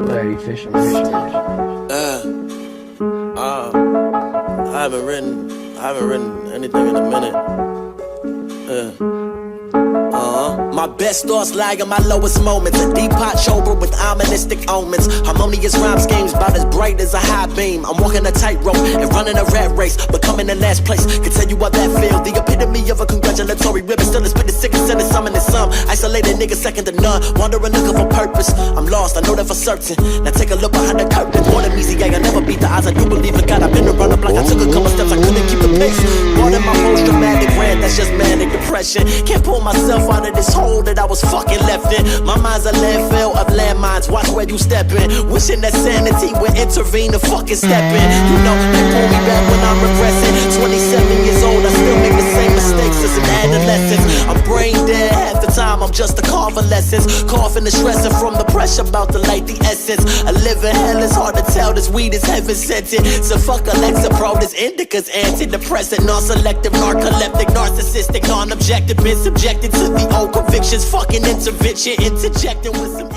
Very efficient. I haven't written anything in a minute. My best thoughts lie in my lowest moments. A deep hot shoulder with ominous omens. Harmonious rhyme schemes about as bright as a high beam. I'm walking a tightrope and running a rat race, but coming in last place. Can tell you how that feel. The epitome of a congratulatory ribbon. Still is spitting sick and sending some in some. Isolated nigga second to none. Wandering looking for purpose. I'm lost, I know that for certain. Now take a look behind the curtain. More than easy, yeah, I never beat the odds. I do believe in God. I've been around the block. I took a couple steps, I couldn't keep the pace. More than my most dramatic rant, that's just manic depression. Can't pull myself out of this hole that I was fucking left in. My mind's a landfill of landmines. Watch where you step in. Wishing that sanity would intervene and fucking step in. You know, they pull me back when I'm regressing. 27 years old, I still make the same mistakes as an adolescent. I'm brain dead half the time, I'm just a convalescence. Coughing and stressing from the pressure, about to light the essence. I live in hell, it's hard to tell. This weed is heaven sent it. So fuck Alexa Pro, this indica's antidepressant. Non-selective, narcoleptic, narcissistic, non-objective. Been subjected to the old convictions. Fucking intervention, interjecting with some